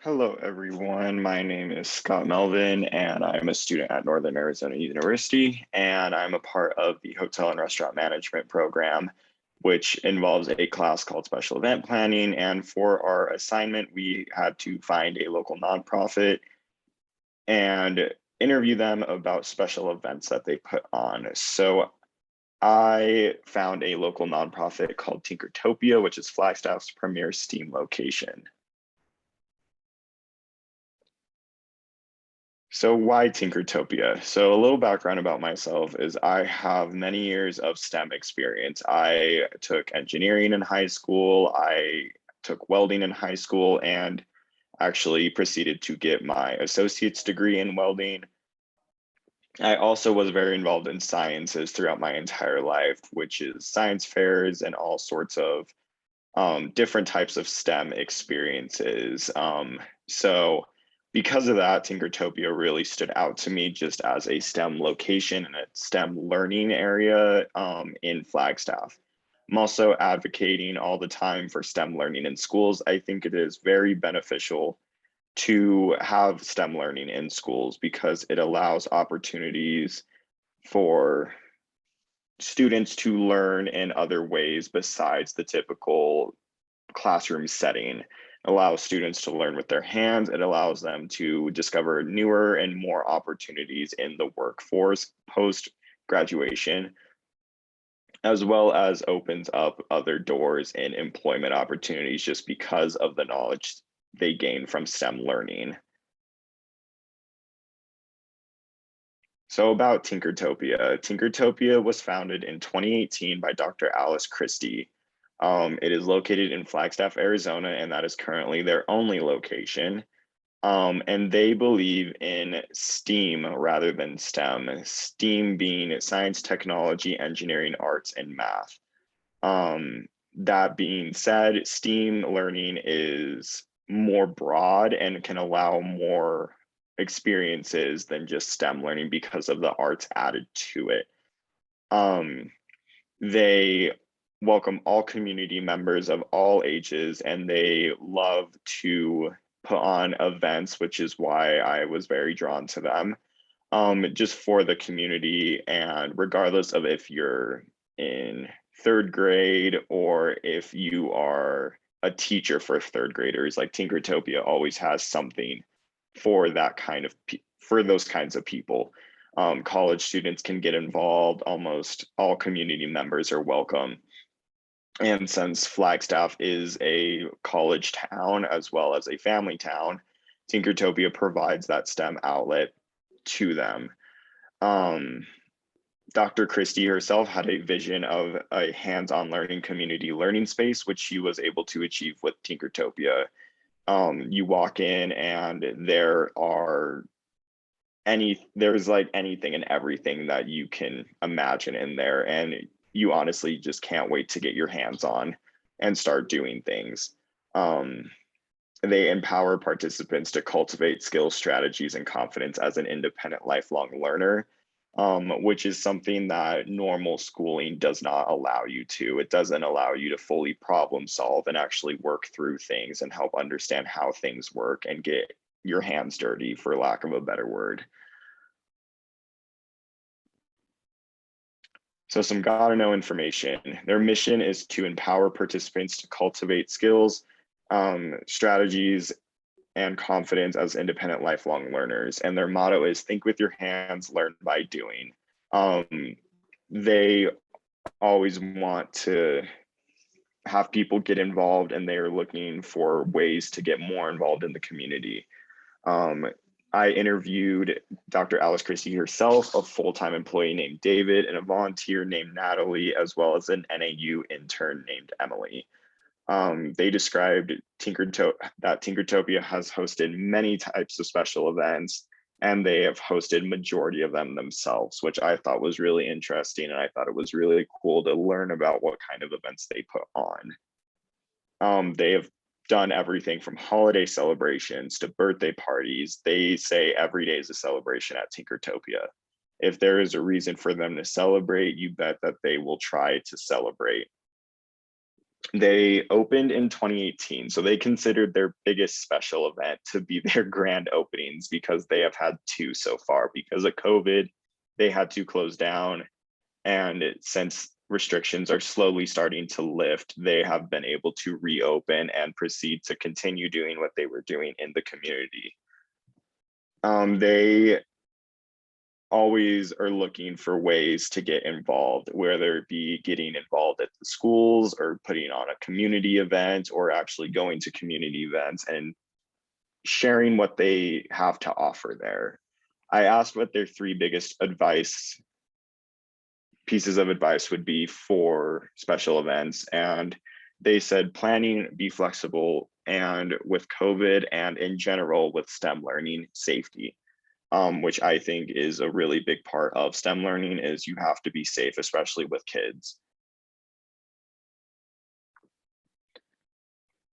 Hello, everyone. My name is Scott Melvin, and I'm a student at Northern Arizona University, and I'm a part of the Hotel and Restaurant Management program, which involves a class called Special Event Planning. And for our assignment, we had to find a local nonprofit and interview them about special events that they put on. So I found a local nonprofit called Tynkertopia, which is Flagstaff's premier STEAM location. So why Tinkertopia? So a little background about myself is I have many years of STEM experience. I took engineering in high school, I took welding in high school, and actually proceeded to get my associate's degree in welding. I also was very involved in sciences throughout my entire life, which is science fairs and all sorts of different types of STEM experiences. So because of that, Tinkertopia really stood out to me just as a STEM location and a STEM learning area in Flagstaff. I'm also advocating all the time for STEM learning in schools. I think it is very beneficial to have STEM learning in schools because it allows opportunities for students to learn in other ways besides the typical classroom setting. Allows students to learn with their hands. It allows them to discover newer and more opportunities in the workforce post graduation, as well as opens up other doors in employment opportunities just because of the knowledge they gain from STEM learning. So about Tinkertopia. Tinkertopia was founded in 2018 by Dr. Alice Christie. It is located in Flagstaff, Arizona, and that is currently their only location. And they believe in STEAM rather than STEM, STEAM being science, technology, engineering, arts, and math. That being said, STEAM learning is more broad and can allow more experiences than just STEM learning because of the arts added to it. They welcome all community members of all ages, and they love to put on events, which is why I was very drawn to them, just for the community. And regardless of if you're in third grade or if you are a teacher for third graders, like Tinkertopia always has something for that kind of for those kinds of people. College students can get involved. Almost all community members are welcome. And since Flagstaff is a college town as well as a family town, Tinkertopia provides that STEM outlet to them. Dr. Christie herself had a vision of a hands-on learning community learning space, which she was able to achieve with Tinkertopia. You walk in and there's like anything and everything that you can imagine in there, and you honestly just can't wait to get your hands on and start doing things. They empower participants to cultivate skills, strategies, and confidence as an independent lifelong learner, which is something that normal schooling does not allow you to. It doesn't allow you to fully problem solve and actually work through things and help understand how things work and get your hands dirty, for lack of a better word. So some gotta know information. Their mission is to empower participants to cultivate skills, strategies, and confidence as independent lifelong learners. And their motto is think with your hands, learn by doing. They always want to have people get involved, and they're looking for ways to get more involved in the community. I interviewed Dr. Alice Christie herself, a full-time employee named David, and a volunteer named Natalie, as well as an NAU intern named Emily. They described that Tinkertopia has hosted many types of special events, and they have hosted majority of them themselves, which I thought was really interesting, and I thought it was really cool to learn about what kind of events they put on. They have done everything from holiday celebrations to birthday parties. They say every day is a celebration at Tinkertopia. If there is a reason for them to celebrate, you bet that they will try to celebrate. They opened in 2018, so they considered their biggest special event to be their grand openings because they have had two so far. Because of COVID, they had to close down, and since restrictions are slowly starting to lift, they have been able to reopen and proceed to continue doing what they were doing in the community. They always are looking for ways to get involved, whether it be getting involved at the schools or putting on a community event or actually going to community events and sharing what they have to offer there. I asked what their three biggest pieces of advice would be for special events, and they said planning, be flexible, and with COVID and in general with STEM learning, safety. Which I think is a really big part of STEM learning is you have to be safe, especially with kids.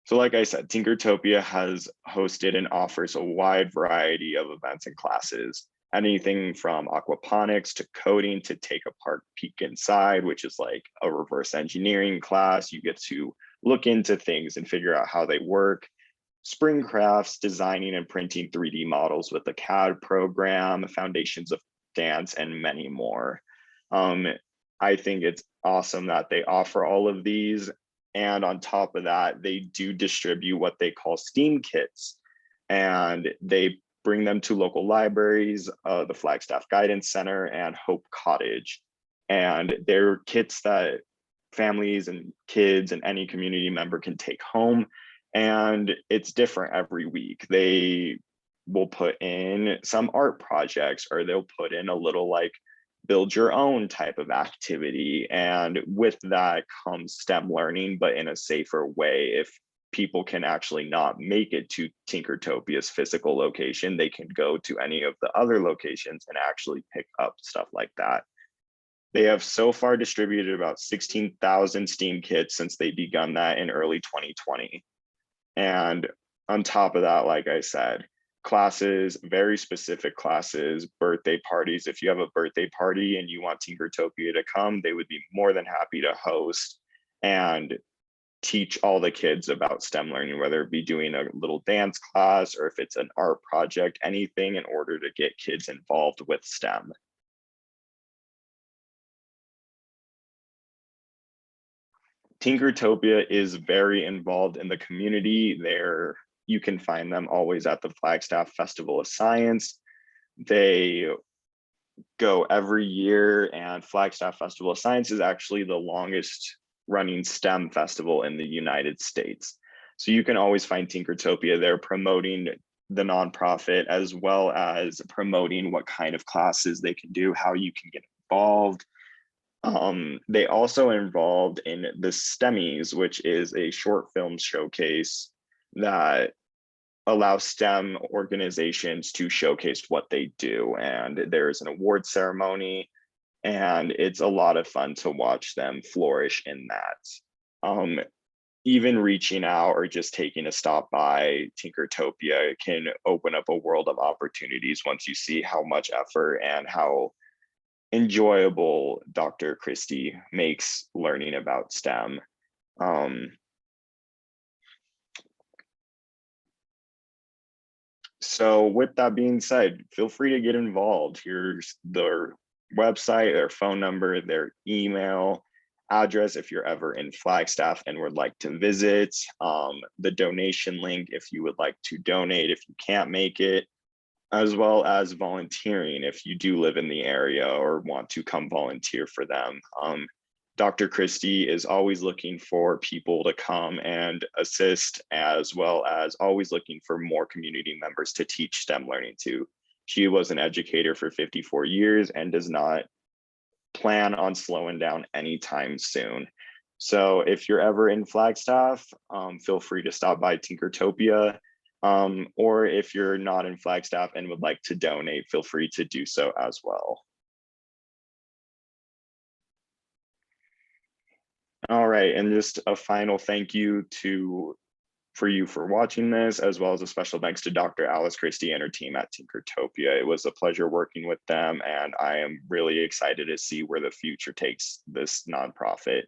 So like I said, Tynkertopia has hosted and offers a wide variety of events and classes, anything from aquaponics to coding to take apart peek inside, which is like a reverse engineering class. You get to look into things and figure out how they work. Spring crafts, designing and printing 3D models with the CAD program, foundations of dance, and many more. I think it's awesome that they offer all of these. And on top of that, they do distribute what they call STEAM kits, and they bring them to local libraries, the Flagstaff Guidance Center, and Hope Cottage. And they're kits that families and kids and any community member can take home, and it's different every week. They will put in some art projects, or they'll put in a little like build your own type of activity, and with that comes STEM learning, but in a safer way. If people can actually not make it to Tynkertopia's physical location, they can go to any of the other locations and actually pick up stuff like that. They have so far distributed about 16,000 STEAM kits since they begun that in early 2020. And on top of that, like I said, classes, very specific classes, birthday parties. If you have a birthday party and you want Tynkertopia to come, they would be more than happy to host and teach all the kids about STEM learning, whether it be doing a little dance class or if it's an art project, anything in order to get kids involved with STEM. Tynkertopia is very involved in the community. You can find them always at the Flagstaff Festival of Science. They go every year, and Flagstaff Festival of Science is actually the longest running STEM festival in the United States. So you can always find Tynkertopia there promoting the nonprofit, as well as promoting what kind of classes they can do, how you can get involved. They also involved in the STEMmies, which is a short film showcase that allows STEM organizations to showcase what they do. And there's an award ceremony, and it's a lot of fun to watch them flourish in that. Even reaching out or just taking a stop by Tynkertopia can open up a world of opportunities once you see how much effort and how enjoyable Dr. Christie makes learning about STEM. So with that being said, feel free to get involved. Here's their website, their phone number, their email address if you're ever in Flagstaff and would like to visit, the donation link if you would like to donate if you can't make it, as well as volunteering if you do live in the area or want to come volunteer for them. Dr. Christie is always looking for people to come and assist, as well as always looking for more community members to teach STEM learning to. She was an educator for 54 years and does not plan on slowing down anytime soon. So if you're ever in Flagstaff, feel free to stop by Tynkertopia. Or if you're not in Flagstaff and would like to donate, feel free to do so as well. All right, and just a final thank you for you for watching this, as well as a special thanks to Dr. Alice Christie and her team at Tynkertopia. It was a pleasure working with them, and I am really excited to see where the future takes this nonprofit.